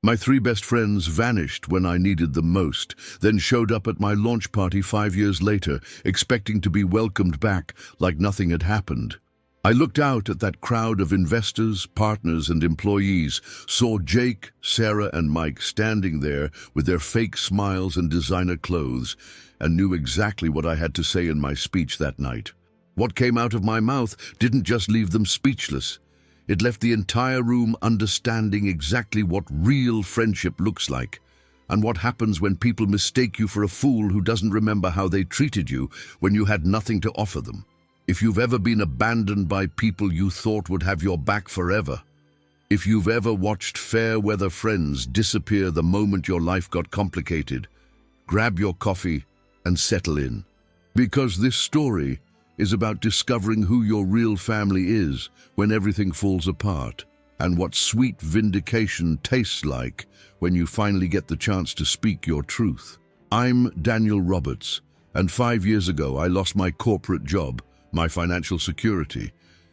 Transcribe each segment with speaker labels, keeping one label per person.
Speaker 1: My three best friends vanished when I needed them most, then showed up at my launch party 5 years later, expecting to be welcomed back like nothing had happened. I looked out at that crowd of investors, partners, and employees, saw Jake, Sarah, and Mike standing there with their fake smiles and designer clothes, and knew exactly what I had to say in my speech that night. What came out of my mouth didn't just leave them speechless. It left the entire room understanding exactly what real friendship looks like, and what happens when people mistake you for a fool who doesn't remember how they treated you when you had nothing to offer them. If you've ever been abandoned by people you thought would have your back forever, if you've ever watched fair-weather friends disappear the moment your life got complicated, grab your coffee and settle in. Because this story is about discovering who your real family is when everything falls apart, and what sweet vindication tastes like when you finally get the chance to speak your truth. I'm Daniel Roberts, and 5 years ago I lost my corporate job, my financial security,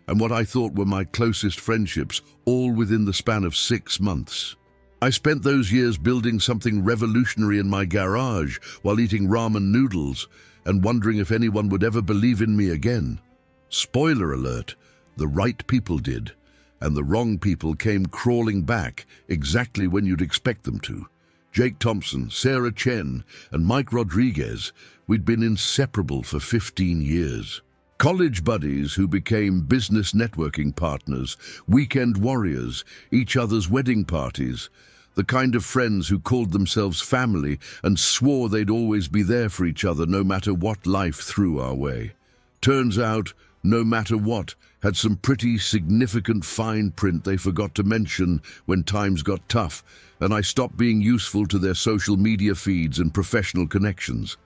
Speaker 1: and what I thought were my closest friendships, all within the span of 6 months. I spent those years building something revolutionary in my garage while eating ramen noodles and wondering if anyone would ever believe in me again. Spoiler alert, the right people did, and the wrong people came crawling back exactly when you'd expect them to. Jake Thompson, Sarah Chen, and Mike Rodriguez, we'd been inseparable for 15 years. College buddies who became business networking partners, weekend warriors, each other's wedding parties, the kind of friends who called themselves family and swore they'd always be there for each other no matter what life threw our way. Turns out, no matter what, had some pretty significant fine print they forgot to mention when times got tough, and I stopped being useful to their social media feeds and professional connections.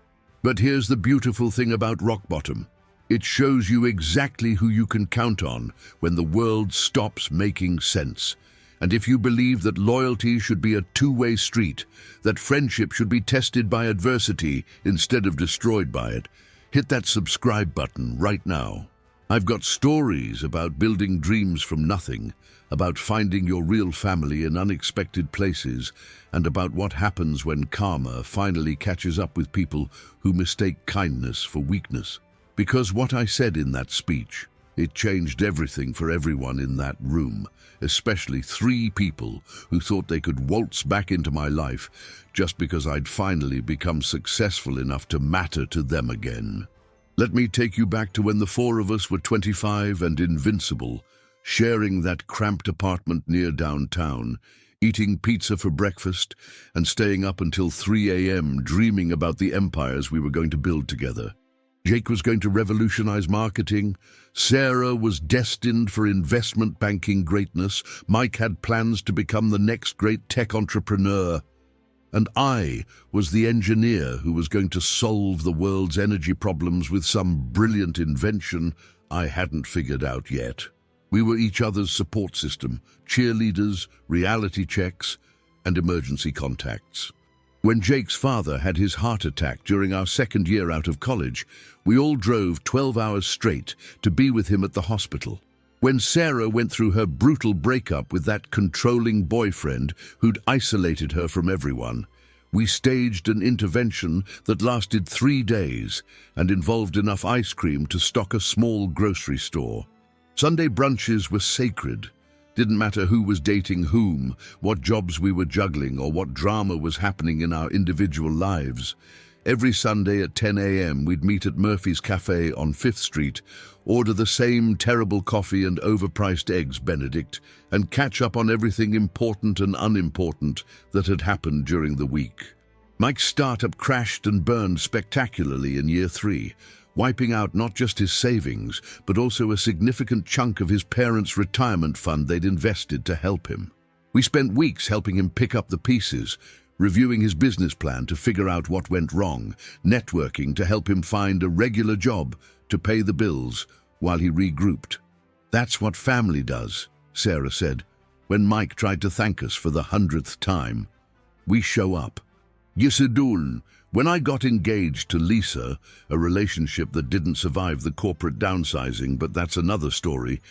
Speaker 1: But here's the beautiful thing about rock bottom. It shows you exactly who you can count on when the world stops making sense. And if you believe that loyalty should be a two-way street, that friendship should be tested by adversity instead of destroyed by it, hit that subscribe button right now. I've got stories about building dreams from nothing, about finding your real family in unexpected places, and about what happens when karma finally catches up with people who mistake kindness for weakness. Because what I said in that speech, it changed everything for everyone in that room, especially 3 people who thought they could waltz back into my life just because I'd finally become successful enough to matter to them again. Let me take you back to when the 4 of us were 25 and invincible, sharing that cramped apartment near downtown, eating pizza for breakfast and staying up until 3 a.m. dreaming about the empires we were going to build together. Jake was going to revolutionize marketing. Sarah was destined for investment banking greatness. Mike had plans to become the next great tech entrepreneur. And I was the engineer who was going to solve the world's energy problems with some brilliant invention I hadn't figured out yet. We were each other's support system, cheerleaders, reality checks, and emergency contacts. When Jake's father had his heart attack during our 2nd year out of college, we all drove 12 hours straight to be with him at the hospital. When Sarah went through her brutal breakup with that controlling boyfriend who'd isolated her from everyone, we staged an intervention that lasted 3 days and involved enough ice cream to stock a small grocery store. Sunday brunches were sacred. Didn't matter who was dating whom, what jobs we were juggling, or what drama was happening in our individual lives. Every Sunday at 10 a.m. we'd meet at Murphy's Cafe on 5th Street, order the same terrible coffee and overpriced eggs Benedict, and catch up on everything important and unimportant that had happened during the week. Mike's startup crashed and burned spectacularly in year 3, wiping out not just his savings, but also a significant chunk of his parents' retirement fund they'd invested to help him. We spent weeks helping him pick up the pieces, reviewing his business plan to figure out what went wrong, networking to help him find a regular job to pay the bills while he regrouped. "That's what family does," Sarah said, when Mike tried to thank us for the 100th time. "We show up." Yisidul, when I got engaged to Lisa, a relationship that didn't survive the corporate downsizing, but that's another story,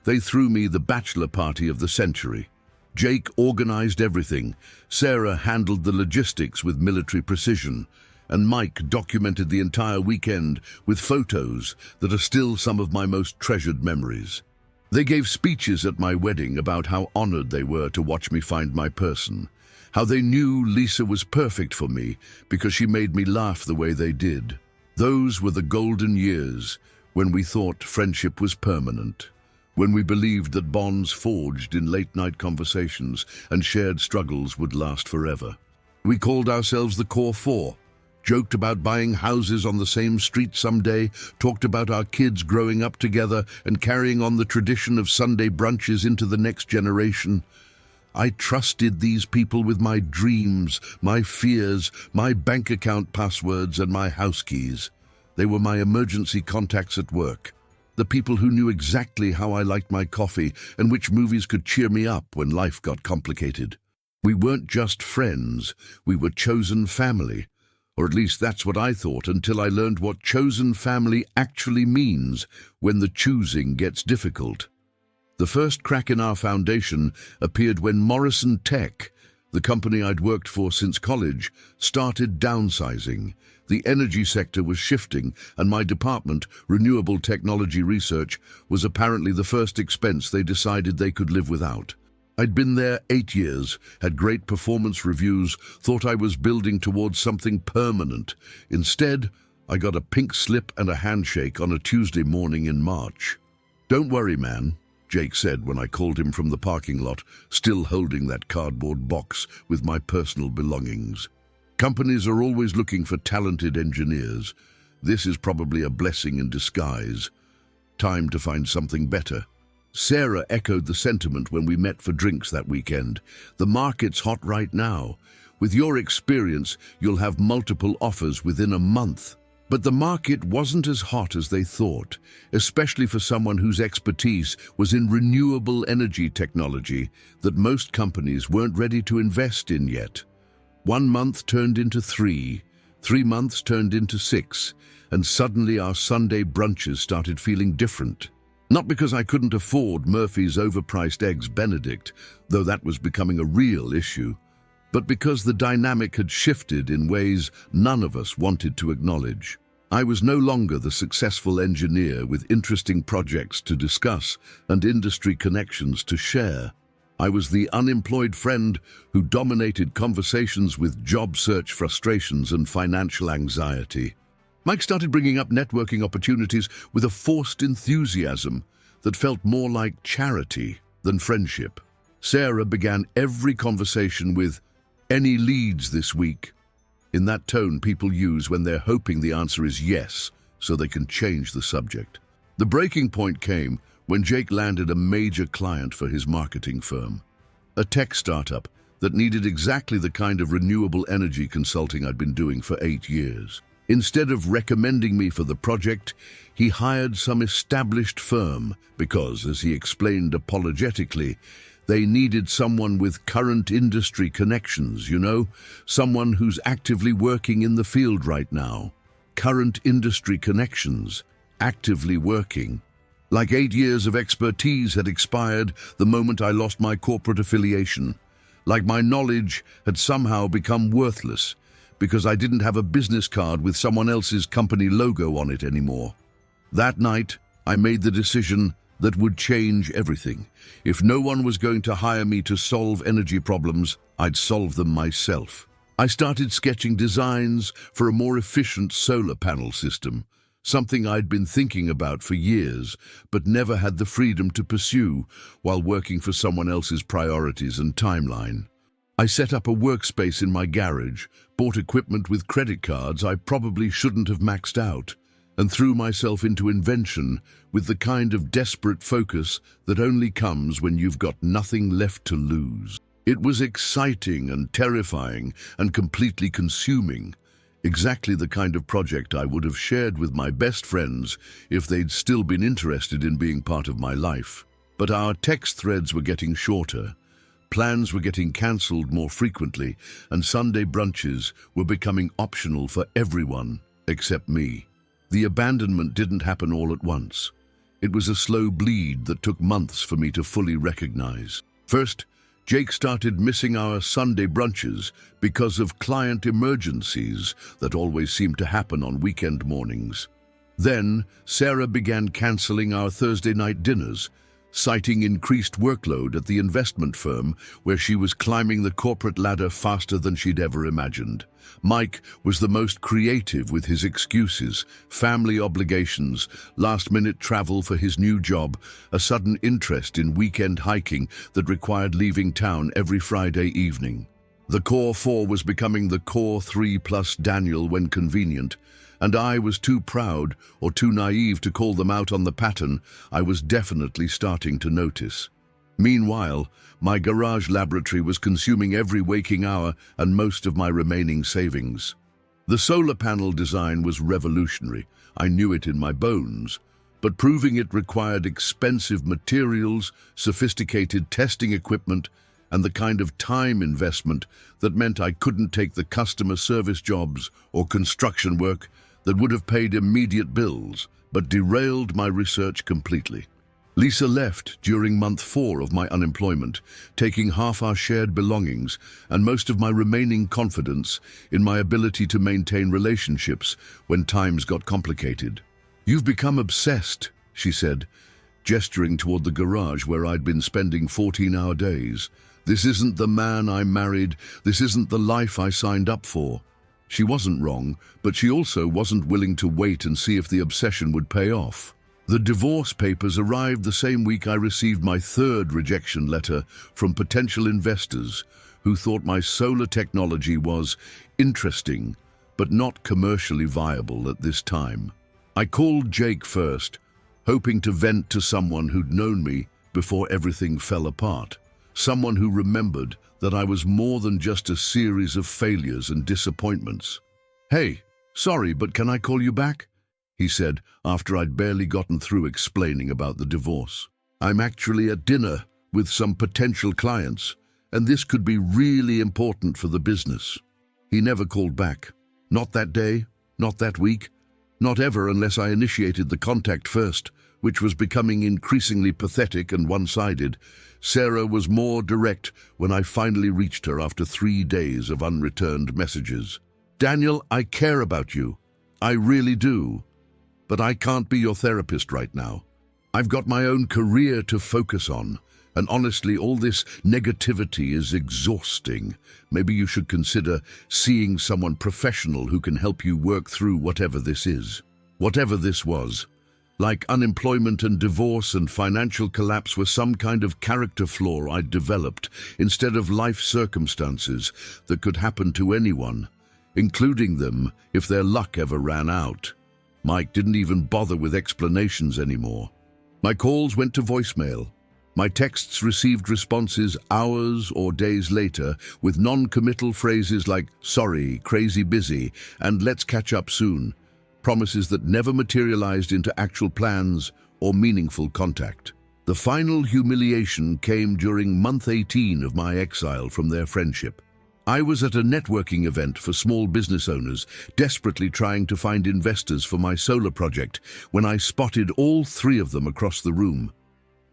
Speaker 1: they threw me the bachelor party of the century. Jake organized everything, Sarah handled the logistics with military precision, and Mike documented the entire weekend with photos that are still some of my most treasured memories. They gave speeches at my wedding about how honored they were to watch me find my person, how they knew Lisa was perfect for me because she made me laugh the way they did. Those were the golden years when we thought friendship was permanent, when we believed that bonds forged in late-night conversations and shared struggles would last forever. We called ourselves the Core Four, joked about buying houses on the same street someday, talked about our kids growing up together and carrying on the tradition of Sunday brunches into the next generation. I trusted these people with my dreams, my fears, my bank account passwords, and my house keys. They were my emergency contacts at work, the people who knew exactly how I liked my coffee and which movies could cheer me up when life got complicated. We weren't just friends, we were chosen family. Or at least that's what I thought until I learned what chosen family actually means when the choosing gets difficult. The first crack in our foundation appeared when Morrison Tech, the company I'd worked for since college, started downsizing. The energy sector was shifting, and my department, Renewable Technology Research, was apparently the first expense they decided they could live without. I'd been there 8 years, had great performance reviews, thought I was building towards something permanent. Instead, I got a pink slip and a handshake on a Tuesday morning in March. "Don't worry, man," Jake said when I called him from the parking lot, still holding that cardboard box with my personal belongings. "Companies are always looking for talented engineers. This is probably a blessing in disguise. Time to find something better." Sarah echoed the sentiment when we met for drinks that weekend. "The market's hot right now. With your experience, you'll have multiple offers within a month." But the market wasn't as hot as they thought, especially for someone whose expertise was in renewable energy technology that most companies weren't ready to invest in yet. 1 month turned into 3, 3 months turned into 6, and suddenly our Sunday brunches started feeling different. Not because I couldn't afford Murphy's overpriced Eggs Benedict, though that was becoming a real issue, but because the dynamic had shifted in ways none of us wanted to acknowledge. I was no longer the successful engineer with interesting projects to discuss and industry connections to share. I was the unemployed friend who dominated conversations with job search frustrations and financial anxiety. Mike started bringing up networking opportunities with a forced enthusiasm that felt more like charity than friendship. Sarah began every conversation with, "Any leads this week?" in that tone people use when they're hoping the answer is yes, so they can change the subject. The breaking point came when Jake landed a major client for his marketing firm, a tech startup that needed exactly the kind of renewable energy consulting I'd been doing for 8 years. Instead of recommending me for the project, he hired some established firm because, as he explained apologetically, they needed someone with current industry connections, someone who's actively working in the field right now. Current industry connections, actively working. Like 8 years of expertise had expired the moment I lost my corporate affiliation. Like my knowledge had somehow become worthless because I didn't have a business card with someone else's company logo on it anymore. That night, I made the decision that would change everything. If no one was going to hire me to solve energy problems, I'd solve them myself. I started sketching designs for a more efficient solar panel system, something I'd been thinking about for years, but never had the freedom to pursue while working for someone else's priorities and timeline. I set up a workspace in my garage, bought equipment with credit cards I probably shouldn't have maxed out, and threw myself into invention with the kind of desperate focus that only comes when you've got nothing left to lose. It was exciting and terrifying and completely consuming, exactly the kind of project I would have shared with my best friends if they'd still been interested in being part of my life. But our text threads were getting shorter, plans were getting cancelled more frequently, and Sunday brunches were becoming optional for everyone except me. The abandonment didn't happen all at once. It was a slow bleed that took months for me to fully recognize. First, Jake started missing our Sunday brunches because of client emergencies that always seemed to happen on weekend mornings. Then, Sarah began canceling our Thursday night dinners, citing increased workload at the investment firm where she was climbing the corporate ladder faster than she'd ever imagined. Mike was the most creative with his excuses: family obligations, last-minute travel for his new job, a sudden interest in weekend hiking that required leaving town every Friday evening. The Core 4 was becoming the Core 3 plus Daniel when convenient, and I was too proud or too naive to call them out on the pattern I was definitely starting to notice. Meanwhile, my garage laboratory was consuming every waking hour and most of my remaining savings. The solar panel design was revolutionary. I knew it in my bones, but proving it required expensive materials, sophisticated testing equipment, and the kind of time investment that meant I couldn't take the customer service jobs or construction work that would have paid immediate bills, but derailed my research completely. Lisa left during month 4 of my unemployment, taking half our shared belongings and most of my remaining confidence in my ability to maintain relationships when times got complicated. "You've become obsessed," she said, gesturing toward the garage where I'd been spending 14-hour days. "This isn't the man I married. This isn't the life I signed up for." She wasn't wrong, but she also wasn't willing to wait and see if the obsession would pay off. The divorce papers arrived the same week I received my 3rd rejection letter from potential investors who thought my solar technology was interesting, but not commercially viable at this time. I called Jake first, hoping to vent to someone who'd known me before everything fell apart. Someone who remembered that I was more than just a series of failures and disappointments. "Hey, sorry, but can I call you back?" he said after I'd barely gotten through explaining about the divorce. "I'm actually at dinner with some potential clients, and this could be really important for the business." He never called back. Not that day, not that week, not ever unless I initiated the contact first, which was becoming increasingly pathetic and one-sided. Sarah was more direct when I finally reached her after 3 days of unreturned messages. "Daniel, I care about you. I really do. But I can't be your therapist right now. I've got my own career to focus on, and honestly, all this negativity is exhausting. Maybe you should consider seeing someone professional who can help you work through whatever this is." Whatever this was. Like unemployment and divorce and financial collapse were some kind of character flaw I'd developed instead of life circumstances that could happen to anyone, including them if their luck ever ran out. Mike didn't even bother with explanations anymore. My calls went to voicemail. My texts received responses hours or days later with non-committal phrases like "sorry, crazy busy," and "let's catch up soon." Promises that never materialized into actual plans or meaningful contact. The final humiliation came during month 18 of my exile from their friendship. I was at a networking event for small business owners, desperately trying to find investors for my solar project, when I spotted all 3 of them across the room.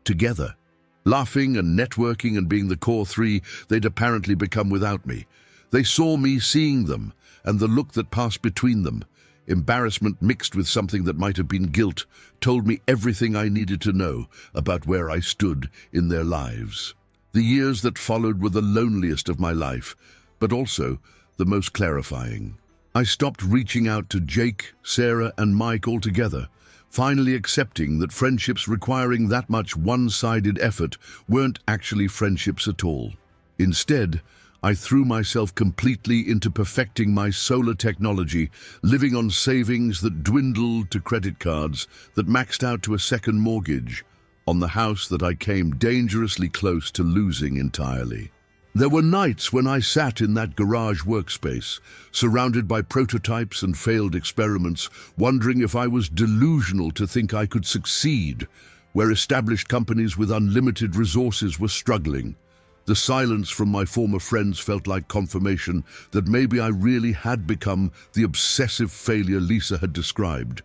Speaker 1: Together. Laughing and networking and being the Core 3 they'd apparently become without me. They saw me seeing them, and the look that passed between them, embarrassment mixed with something that might have been guilt, told me everything I needed to know about where I stood in their lives. The years that followed were the loneliest of my life, but also the most clarifying. I stopped reaching out to Jake, Sarah, and Mike altogether, finally accepting that friendships requiring that much one-sided effort weren't actually friendships at all. Instead, I threw myself completely into perfecting my solar technology, living on savings that dwindled to credit cards that maxed out to a second mortgage on the house that I came dangerously close to losing entirely. There were nights when I sat in that garage workspace, surrounded by prototypes and failed experiments, wondering if I was delusional to think I could succeed, where established companies with unlimited resources were struggling. The silence from my former friends felt like confirmation that maybe I really had become the obsessive failure Lisa had described,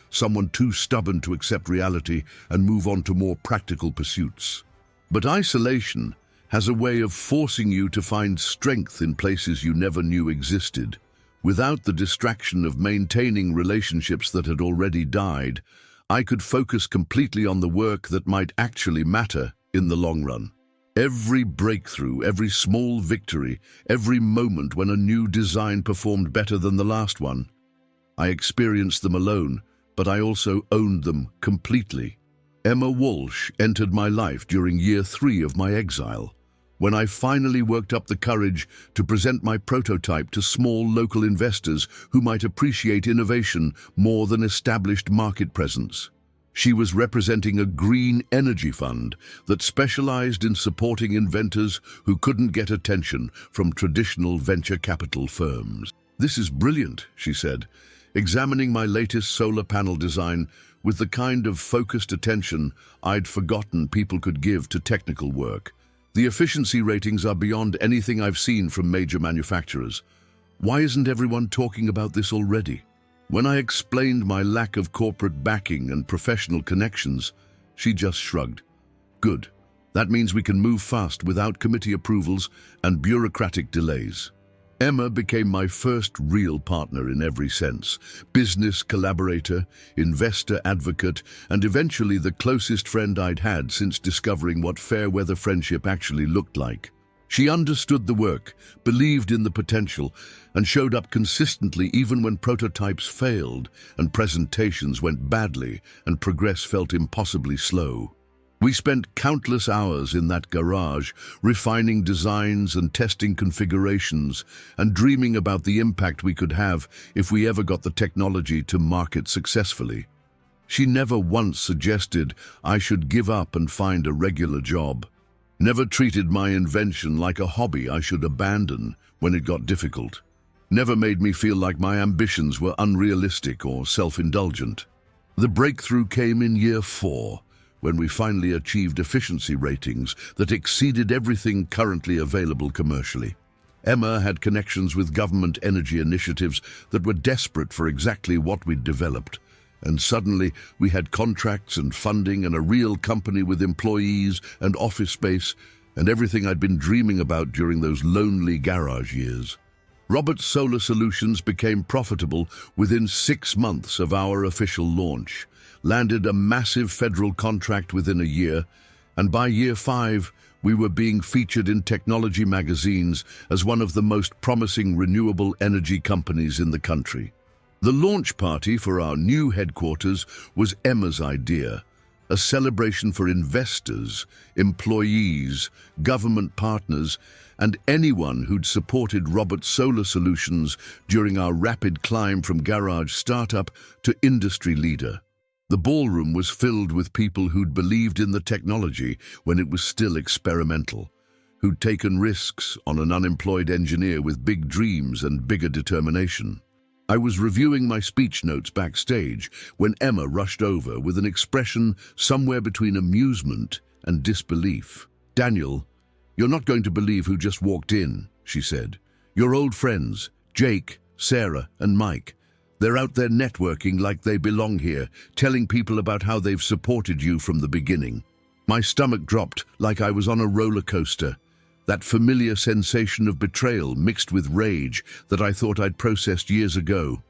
Speaker 1: someone too stubborn to accept reality and move on to more practical pursuits. But isolation has a way of forcing you to find strength in places you never knew existed. Without the distraction of maintaining relationships that had already died, I could focus completely on the work that might actually matter in the long run. Every breakthrough, every small victory, every moment when a new design performed better than the last one, I experienced them alone, but I also owned them completely. Emma Walsh entered my life during year 3 of my exile, when I finally worked up the courage to present my prototype to small local investors who might appreciate innovation more than established market presence. She was representing a green energy fund that specialized in supporting inventors who couldn't get attention from traditional venture capital firms. "This is brilliant," she said, examining my latest solar panel design with the kind of focused attention I'd forgotten people could give to technical work. "The efficiency ratings are beyond anything I've seen from major manufacturers. Why isn't everyone talking about this already?" When I explained my lack of corporate backing and professional connections, she just shrugged. "Good. That means we can move fast without committee approvals and bureaucratic delays." Emma became my first real partner in every sense: business collaborator, investor advocate, and eventually the closest friend I'd had since discovering what fair-weather friendship actually looked like. She understood the work, believed in the potential, and showed up consistently even when prototypes failed and presentations went badly and progress felt impossibly slow. We spent countless hours in that garage, refining designs and testing configurations, and dreaming about the impact we could have if we ever got the technology to market successfully. She never once suggested I should give up and find a regular job. Never treated my invention like a hobby I should abandon when it got difficult. Never made me feel like my ambitions were unrealistic or self-indulgent. The breakthrough came in year 4, when we finally achieved efficiency ratings that exceeded everything currently available commercially. Emma had connections with government energy initiatives that were desperate for exactly what we'd developed. And suddenly, we had contracts and funding and a real company with employees and office space and everything I'd been dreaming about during those lonely garage years. Roberts Solar Solutions became profitable within 6 months of our official launch, landed a massive federal contract within a year, and by year 5, we were being featured in technology magazines as one of the most promising renewable energy companies in the country. The launch party for our new headquarters was Emma's idea, a celebration for investors, employees, government partners, and anyone who'd supported Roberts Solar Solutions during our rapid climb from garage startup to industry leader. The ballroom was filled with people who'd believed in the technology when it was still experimental, who'd taken risks on an unemployed engineer with big dreams and bigger determination. I was reviewing my speech notes backstage when Emma rushed over with an expression somewhere between amusement and disbelief. "Daniel, you're not going to believe who just walked in," she said. "Your old friends, Jake, Sarah, and Mike. They're out there networking like they belong here, telling people about how they've supported you from the beginning." My stomach dropped like I was on a roller coaster. That familiar sensation of betrayal mixed with rage that I thought I'd processed years ago.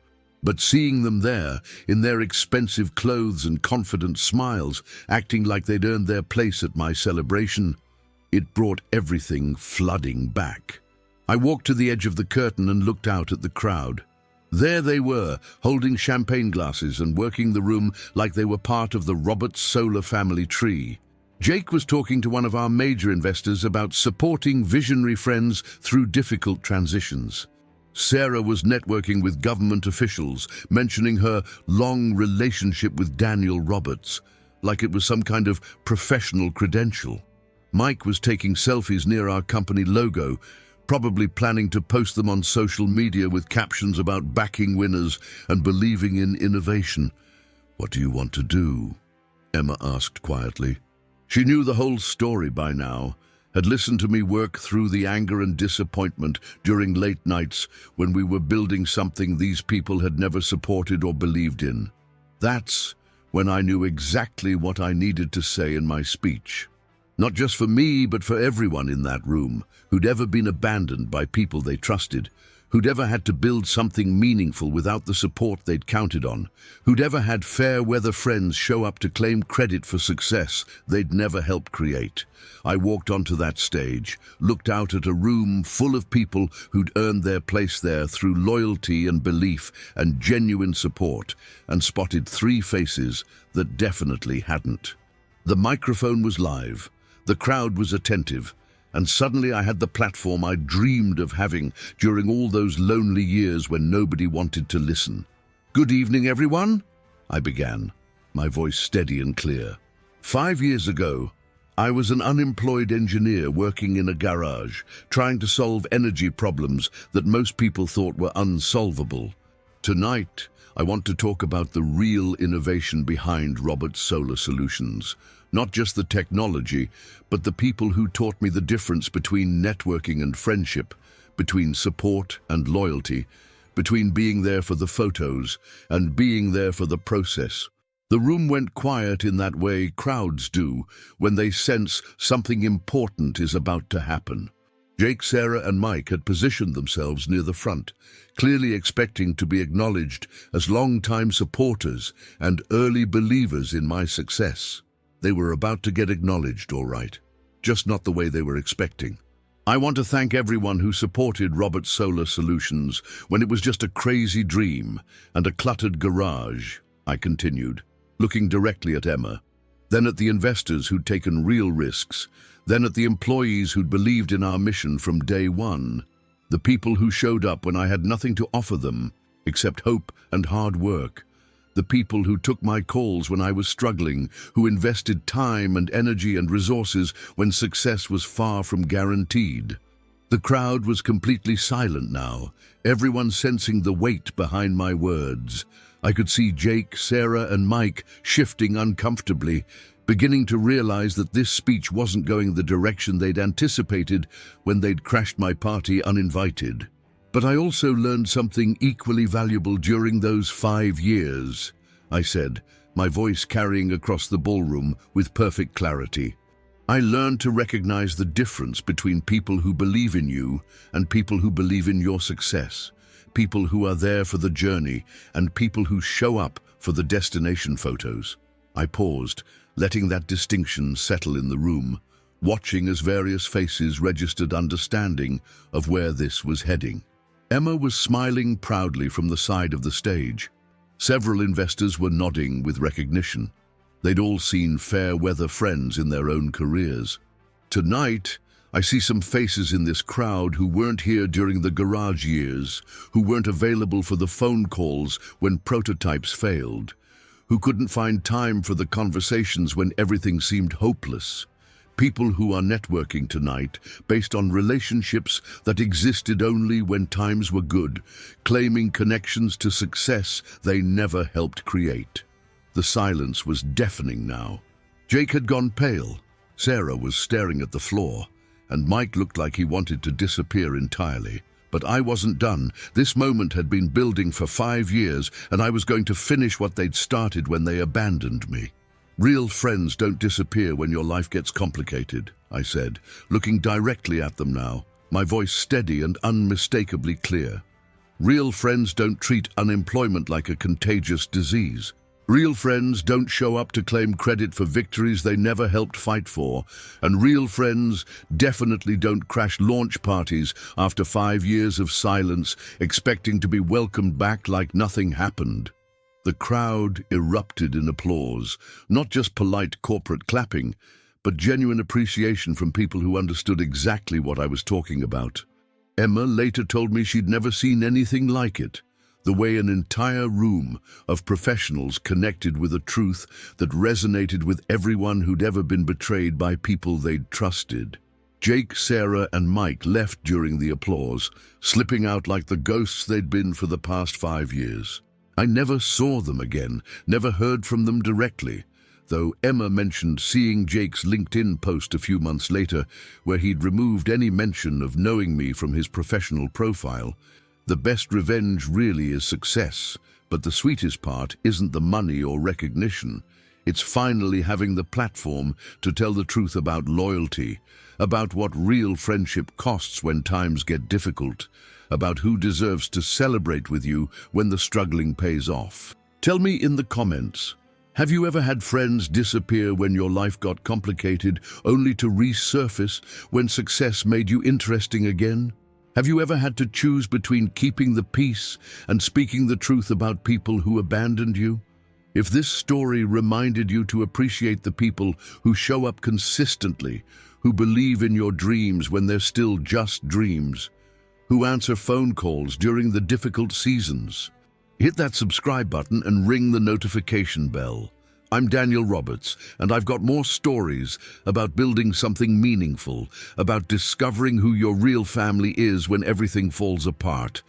Speaker 1: But seeing them there, in their expensive clothes and confident smiles, acting like they'd earned their place at my celebration, it brought everything flooding back. I walked to the edge of the curtain and looked out at the crowd. There they were, holding champagne glasses and working the room like they were part of the Roberts Solar family tree. Jake was talking to one of our major investors about supporting visionary friends through difficult transitions. Sarah was networking with government officials, mentioning her long relationship with Daniel Roberts, like it was some kind of professional credential. Mike was taking selfies near our company logo, probably planning to post them on social media with captions about backing winners and believing in innovation. "What do you want to do?" Emma asked quietly. She knew the whole story by now, had listened to me work through the anger and disappointment during late nights when we were building something these people had never supported or believed in. That's when I knew exactly what I needed to say in my speech. Not just for me, but for everyone in that room, who'd ever been abandoned by people they trusted, who'd ever had to build something meaningful without the support they'd counted on, who'd ever had fair-weather friends show up to claim credit for success they'd never helped create. I walked onto that stage, looked out at a room full of people who'd earned their place there through loyalty and belief and genuine support, and spotted three faces that definitely hadn't. The microphone was live, the crowd was attentive, and suddenly I had the platform I dreamed of having during all those lonely years when nobody wanted to listen. "Good evening, everyone," I began, my voice steady and clear. 5 years ago, I was an unemployed engineer working in a garage, trying to solve energy problems that most people thought were unsolvable. Tonight, I want to talk about the real innovation behind Roberts Solar Solutions. Not just the technology, but the people who taught me the difference between networking and friendship, between support and loyalty, between being there for the photos and being there for the process. The room went quiet in that way crowds do when they sense something important is about to happen. Jake, Sarah, and Mike had positioned themselves near the front, clearly expecting to be acknowledged as long-time supporters and early believers in my success. They were about to get acknowledged, all right, just not the way they were expecting. "I want to thank everyone who supported Roberts Solar Solutions when it was just a crazy dream and a cluttered garage," I continued, looking directly at Emma, then at the investors who'd taken real risks, then at the employees who'd believed in our mission from day one, the people who showed up when I had nothing to offer them except hope and hard work, the people who took my calls when I was struggling, who invested time and energy and resources when success was far from guaranteed. The crowd was completely silent now, everyone sensing the weight behind my words. I could see Jake, Sarah, and Mike shifting uncomfortably, beginning to realize that this speech wasn't going the direction they'd anticipated when they'd crashed my party uninvited. "But I also learned something equally valuable during those 5 years," I said, my voice carrying across the ballroom with perfect clarity. "I learned to recognize the difference between people who believe in you and people who believe in your success, people who are there for the journey and people who show up for the destination photos." I paused, letting that distinction settle in the room, watching as various faces registered understanding of where this was heading. Emma was smiling proudly from the side of the stage. Several investors were nodding with recognition. They'd all seen fair-weather friends in their own careers. Tonight, I see some faces in this crowd who weren't here during the garage years, who weren't available for the phone calls when prototypes failed, who couldn't find time for the conversations when everything seemed hopeless. People who are networking tonight based on relationships that existed only when times were good, claiming connections to success they never helped create. The silence was deafening now. Jake had gone pale, Sarah was staring at the floor, and Mike looked like he wanted to disappear entirely. But I wasn't done. This moment had been building for 5 years, and I was going to finish what they'd started when they abandoned me. "Real friends don't disappear when your life gets complicated," I said, looking directly at them now, my voice steady and unmistakably clear. "Real friends don't treat unemployment like a contagious disease. Real friends don't show up to claim credit for victories they never helped fight for, and real friends definitely don't crash launch parties after 5 years of silence, expecting to be welcomed back like nothing happened." The crowd erupted in applause, not just polite corporate clapping, but genuine appreciation from people who understood exactly what I was talking about. Emma later told me she'd never seen anything like it, the way an entire room of professionals connected with a truth that resonated with everyone who'd ever been betrayed by people they'd trusted. Jake, Sarah, and Mike left during the applause, slipping out like the ghosts they'd been for the past 5 years. I never saw them again, never heard from them directly, though Emma mentioned seeing Jake's LinkedIn post a few months later where he'd removed any mention of knowing me from his professional profile. The best revenge really is success, but the sweetest part isn't the money or recognition. It's finally having the platform to tell the truth about loyalty, about what real friendship costs when times get difficult, about who deserves to celebrate with you when the struggling pays off. Tell me in the comments, have you ever had friends disappear when your life got complicated, only to resurface when success made you interesting again? Have you ever had to choose between keeping the peace and speaking the truth about people who abandoned you? If this story reminded you to appreciate the people who show up consistently, who believe in your dreams when they're still just dreams, who answer phone calls during the difficult seasons, hit that subscribe button and ring the notification bell. I'm Daniel Roberts, and I've got more stories about building something meaningful, about discovering who your real family is when everything falls apart,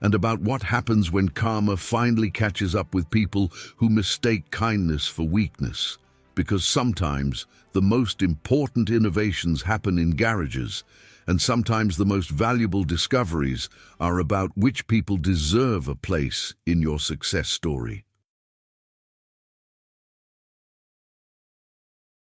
Speaker 1: and about what happens when karma finally catches up with people who mistake kindness for weakness. Because sometimes the most important innovations happen in garages, and sometimes the most valuable discoveries are about which people deserve a place in your success story.